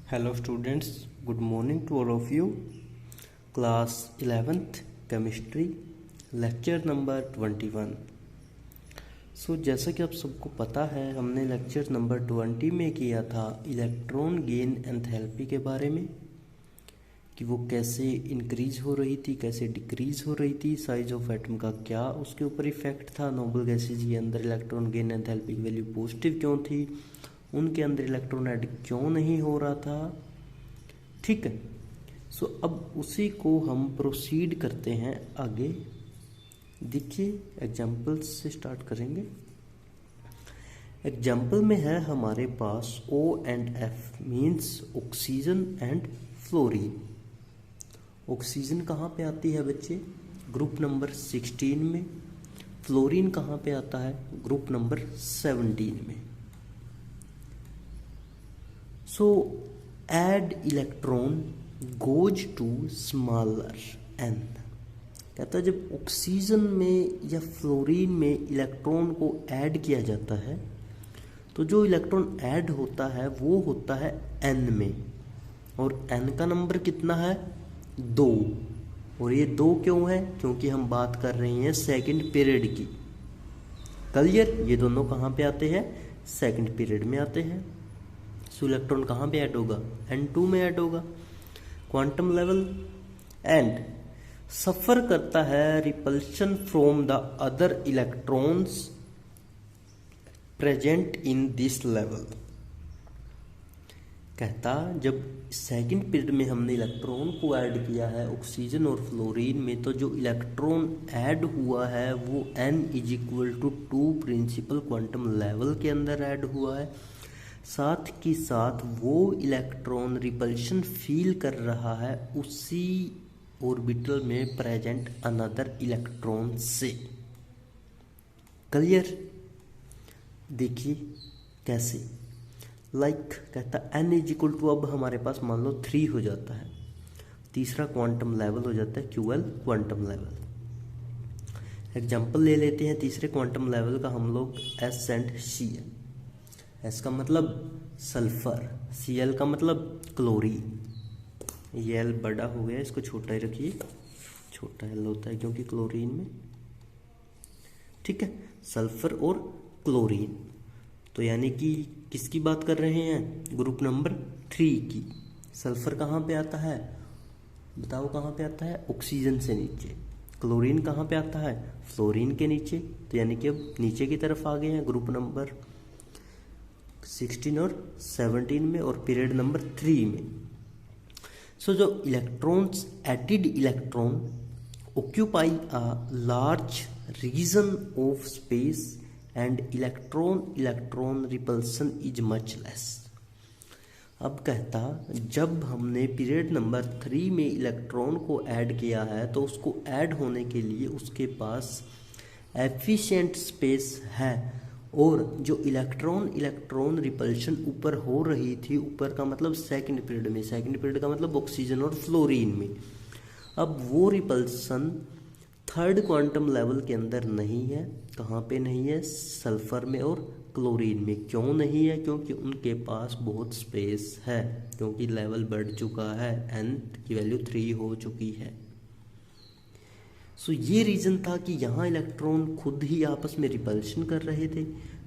Hello students, good morning to all of you. Class 11th Chemistry, lecture number 21. जैसा कि आप सबको पता है, हमने लेक्चर नंबर 20 में किया था इलेक्ट्रॉन गेन एंथैल्पी के बारे में कि वो कैसे इंक्रीज हो रही थी, कैसे डिक्रीज हो रही थी, साइज ऑफ एटम का क्या उसके ऊपर इफेक्ट था, नोबल गैसेज के अंदर इलेक्ट्रॉन गेन एंथैल्पी की वैल्यू पॉजिटिव क्यों थी, उनके अंदर इलेक्ट्रॉन ऐड क्यों नहीं हो रहा था। ठीक है, अब उसी को हम प्रोसीड करते हैं आगे। देखिए एग्जाम्पल्स से स्टार्ट करेंगे। एग्जाम्पल में है हमारे पास O and F means oxygen and fluorine. Oxygen कहाँ पे आती है बच्चे? ग्रुप नंबर 16 में। फ्लोरीन कहाँ पे आता है? ग्रुप नंबर 17 में। Add electron goes to smaller n। कहता है जब ऑक्सीजन में या फ्लोरीन में इलेक्ट्रॉन को ऐड किया जाता है तो जो इलेक्ट्रॉन ऐड होता है वो होता है n में, और n का नंबर कितना है? 2। और ये 2 क्यों है? क्योंकि हम बात कर रहे हैं सेकंड पीरियड की। क्लियर? ये दोनों कहाँ पे आते हैं? सेकंड पीरियड में आते हैं। इलेक्ट्रॉन कहाँ पे ऐड होगा? N2 में ऐड होगा। क्वांटम लेवल एंड सफर करता है repulsion from the other electrons present in this level. कहता जब सेकंड पीरियड में हमने इलेक्ट्रॉन को ऐड किया है ऑक्सीजन और फ्लोरीन में, तो जो इलेक्ट्रॉन ऐड हुआ है वो n = 2 प्रिंसिपल क्वांटम लेवल के अंदर ऐड हुआ है। साथ ही साथ वो इलेक्ट्रॉन रिपल्शन फील कर रहा है उसी ऑर्बिटल में प्रेजेंट अनदर इलेक्ट्रॉन से। क्लियर? देखिए कैसे। कहता n = अब हमारे पास मान लो 3 हो जाता है, तीसरा क्वांटम लेवल हो जाता है QL क्वांटम लेवल। एग्जाम्पल ले लेते हैं तीसरे क्वांटम लेवल का हम लोग S एंड Cl। S का मतलब सल्फर, Cl का मतलब क्लोरीन। ये L बड़ा हो गया, इसको छोटा ही रखिए, छोटा L होता है क्योंकि क्लोरीन में। ठीक है, सल्फर और क्लोरीन। तो यानी कि किसकी बात कर रहे हैं? ग्रुप नंबर 3 की। सल्फर कहाँ पे आता है? बताओ कहाँ पे आता है? ऑक्सीजन से नीचे। क्लोरीन कहाँ पे आता है? फ्लोरीन के नीचे। तो यानी कि अब नीचे की तरफ आ गए हैं ग्रुप नंबर 16 और 17 में और पीरियड नंबर 3 में। जो electrons added electron occupy a large region of space and electron repulsion is much less. अब कहता जब हमने पीरियड नंबर 3 में इलेक्ट्रॉन को ऐड किया है तो उसको ऐड होने के लिए उसके पास एफिशिएंट स्पेस है, और जो इलेक्ट्रॉन रिपल्शन ऊपर हो रही थी, ऊपर का मतलब सेकंड पीरियड में, सेकंड पीरियड का मतलब ऑक्सीजन और फ्लोरीन में, अब वो रिपल्सन थर्ड क्वांटम लेवल के अंदर नहीं है। कहाँ पे नहीं है? सल्फर में और क्लोरीन में। क्यों नहीं है? क्योंकि उनके पास बहुत स्पेस है, क्योंकि लेवल बढ़ चुका है, n की वैल्यू 3 हो चुकी है। ये रीज़न था कि यहाँ इलेक्ट्रॉन खुद ही आपस में रिपल्शन कर रहे थे,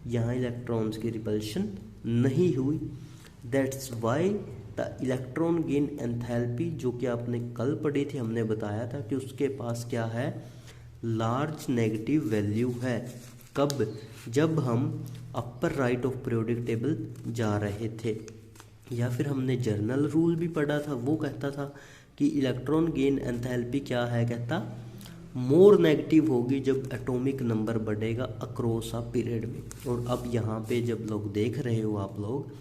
यहाँ इलेक्ट्रॉन्स की रिपल्शन नहीं हुई। That's why the electron gain enthalpy, जो कि आपने कल पढ़ी थी, हमने बताया था कि उसके पास क्या है? लार्ज नेगेटिव वैल्यू है। कब? जब हम upper right of periodic table जा रहे थे, या फिर हमने जर्नल रूल भी पढ़ा था, वो कहता था कि इलेक्ट्रॉन गेन एंथैल्पी क्या है? कहता मोर नेगेटिव होगी जब एटॉमिक नंबर बढ़ेगा अक्रॉस अ पीरियड में। और अब यहाँ पे जब लोग देख रहे हो आप लोग,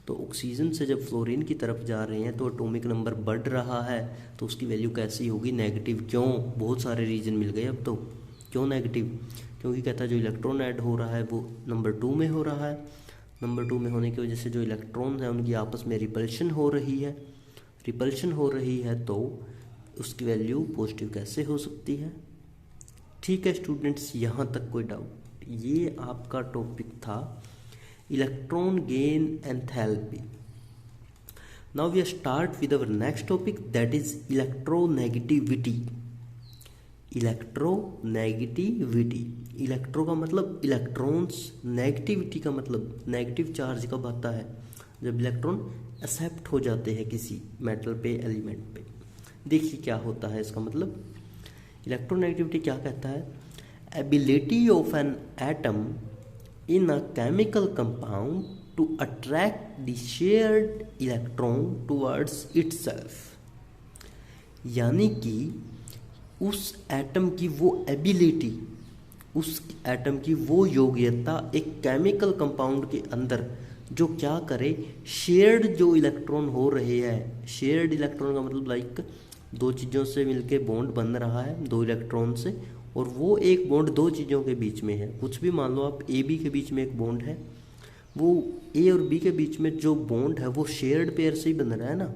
तो ऑक्सीजन से जब फ्लोरीन की तरफ जा रहे हैं तो एटॉमिक नंबर बढ़ रहा है, तो उसकी वैल्यू कैसी होगी? नेगेटिव। क्यों? बहुत सारे रीजन मिल गए अब तो। क्यों नेगेटिव? क्योंकि कहता जो इलेक्ट्रॉन ऐड हो रहा है वो नंबर 2 में हो रहा है। नंबर 2 में होने की वजह से जो इलेक्ट्रॉन है उनकी आपस में रिपल्शन हो रही है। रिपल्शन हो रही है तो उसकी वैल्यू पॉजिटिव कैसे हो सकती है? ठीक है स्टूडेंट्स, यहाँ तक कोई डाउट? ये आपका टॉपिक था electron gain enthalpy. Now we start with our next topic that is electronegativity. Electronegativity, electro का मतलब इलेक्ट्रॉन्स, नेगेटिविटी का मतलब नेगेटिव चार्ज कब आता है, जब इलेक्ट्रॉन एक्सेप्ट हो जाते हैं किसी मेटल पे, एलिमेंट पे। देखिए क्या होता है इसका मतलब। इलेक्ट्रोनेगेटिविटी क्या कहता है, ability of an atom in a chemical compound to attract the shared electron towards itself. यानी कि उस एटम की वो एबिलिटी, उस एटम की वो योग्यता एक केमिकल कंपाउंड के अंदर जो क्या करे, शेयर्ड जो इलेक्ट्रॉन हो रहे हैं, शेयर्ड इलेक्ट्रॉन का मतलब लाइक दो चीज़ों से मिलके बॉन्ड बन रहा है, दो इलेक्ट्रॉन से, और वो एक बॉन्ड दो चीज़ों के बीच में है। कुछ भी मान लो आप, ए बी के बीच में एक बॉन्ड है, वो ए और बी के बीच में जो बॉन्ड है वो शेयर्ड पेयर से ही बन रहा है ना।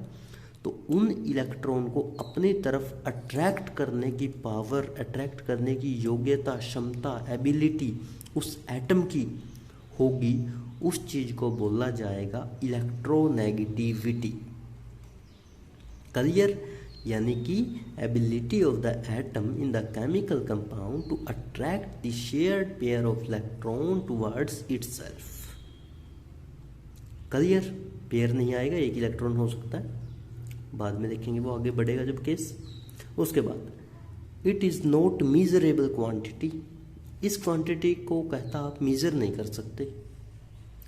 तो उन इलेक्ट्रॉन को अपनी तरफ अट्रैक्ट करने की पावर, अट्रैक्ट करने की योग्यता, क्षमता, एबिलिटी उस एटम की होगी, उस चीज़ को बोला जाएगा इलेक्ट्रोनेगेटिविटी। क्लियर? यानी कि ability of the atom in the chemical compound to attract the shared pair of electron towards itself. Clear? Pair नहीं आएगा, एक इलेक्ट्रॉन हो सकता है, बाद में देखेंगे वो आगे बढ़ेगा जब केस। उसके बाद it is not measurable quantity, इस क्वांटिटी को कहता आप मीज़र नहीं कर सकते।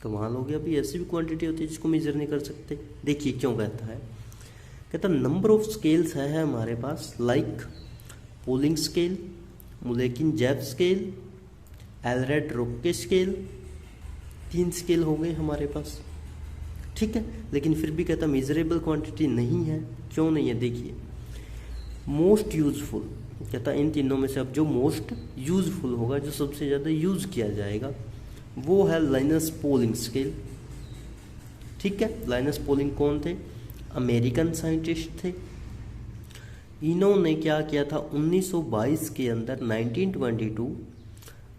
कमाल हो गया, अभी ऐसी भी क्वांटिटी होती है जिसको मीज़र नहीं कर सकते। देखिए क्यों कहता है, कहता नंबर ऑफ स्केल्स है हमारे पास, लाइक पोलिंग स्केल, मुलेकिन जैब स्केल, एलरेड रोके स्केल, 3 स्केल हो गए हमारे पास, ठीक है। लेकिन फिर भी कहता मेजरेबल क्वांटिटी नहीं है। क्यों नहीं है, देखिए मोस्ट यूजफुल, कहता इन तीनों में से अब जो मोस्ट यूजफुल होगा, जो सबसे ज़्यादा यूज किया जाएगा, वो है लाइनस पोलिंग स्केल, ठीक है। लाइनस पोलिंग कौन थे, अमेरिकन साइंटिस्ट थे। इन्होंने क्या किया था, 1922 के अंदर 1922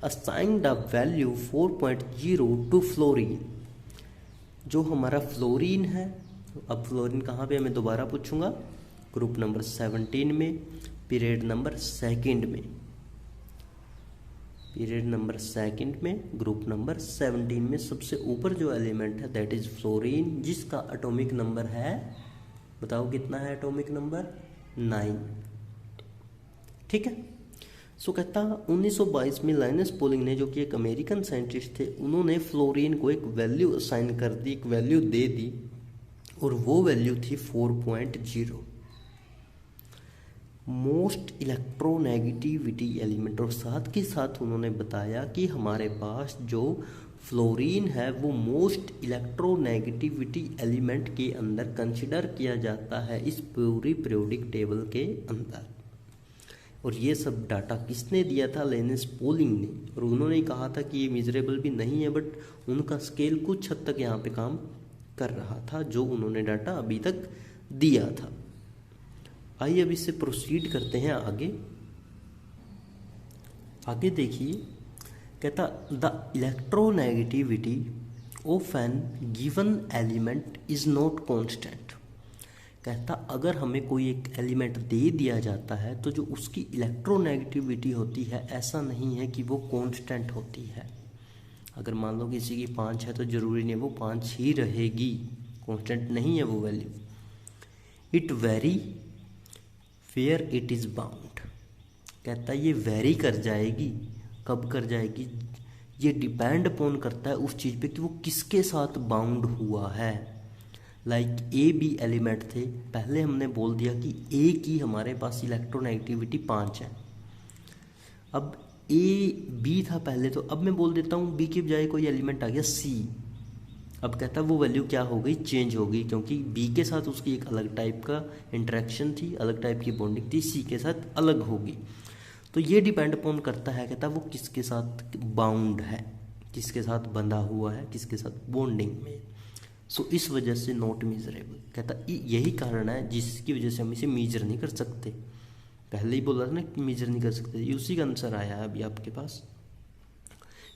assigned a value 4.0 to fluorine. जो हमारा फ्लोरीन है, अब फ्लोरीन कहाँ पे मैं दोबारा पूछूंगा, ग्रुप नंबर 17 में, पीरियड नंबर 2 में, पीरियड नंबर 2 में, ग्रुप नंबर 17 में सबसे ऊपर जो एलिमेंट है दैट इज फ्लोरीन, जिसका एटॉमिक नंबर है, बताओ कितना है एटॉमिक नंबर, 9, ठीक है। सो कहता 1922 में लाइनस पोलिंग ने, जो कि एक अमेरिकन साइंटिस्ट थे, उन्होंने फ्लोरीन को एक वैल्यू असाइन कर दी, एक वैल्यू दे दी, और वो वैल्यू थी 4.0, मोस्ट इलेक्ट्रोनेगेटिविटी एलिमेंट। और साथ के साथ उन्होंने बताया कि हमारे पास जो फ्लोरीन है वो मोस्ट इलेक्ट्रोनेगेटिविटी एलिमेंट के अंदर कंसिडर किया जाता है इस पूरी पीरियोडिक टेबल के अंदर। और ये सब डाटा किसने दिया था, लाइनस पोलिंग ने। और उन्होंने कहा था कि ये मेजरेबल भी नहीं है, बट उनका स्केल कुछ हद तक यहाँ पे काम कर रहा था, जो उन्होंने डाटा अभी तक दिया था। आइए अब इससे प्रोसीड करते हैं आगे। आगे देखिए, कहता the electronegativity of an given element is not constant. कहता अगर हमें कोई एक एलिमेंट दे दिया जाता है तो जो उसकी इलेक्ट्रोनेगेटिविटी होती है, ऐसा नहीं है कि वो कांस्टेंट होती है। अगर मान लो किसी की 5 है तो जरूरी नहीं वो 5 ही रहेगी, कांस्टेंट नहीं है वो वैल्यू। It vary where it is bound. कहता ये वेरी कर जाएगी, कब कर जाएगी, ये डिपेंड अपॉन करता है उस चीज़ पे कि वो किसके साथ बाउंड हुआ है। लाइक ए बी एलिमेंट थे, पहले हमने बोल दिया कि ए की हमारे पास इलेक्ट्रोनेगेटिविटी 5 है। अब ए बी था पहले, तो अब मैं बोल देता हूँ बी की बजाय कोई एलिमेंट आ गया सी। अब कहता वो वैल्यू क्या हो गई, चेंज हो गई, क्योंकि बी के साथ उसकी एक अलग टाइप का इंटरेक्शन थी, अलग टाइप की बॉन्डिंग थी, सी के साथ अलग होगी। तो ये डिपेंड अपॉन करता है, कहता वो किसके साथ बाउंड है, किसके साथ बंधा हुआ है, किसके साथ बॉन्डिंग में। सो इस वजह से नॉट मीजरेबल। कहता यही कारण है जिसकी वजह से हम इसे मीजर नहीं कर सकते। पहले ही बोला था ना कि मीजर नहीं कर सकते, उसी का आंसर आया है अभी आपके पास,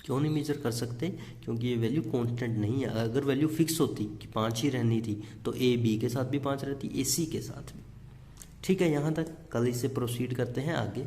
क्यों नहीं मेजर कर सकते? क्योंकि ये वैल्यू कांस्टेंट नहीं है। अगर वैल्यू फिक्स होती कि 5 ही रहनी थी तो ए बी के साथ भी 5 रहती, ए सी के साथ भी। ठीक है, यहाँ तक। कल इससे प्रोसीड करते हैं आगे।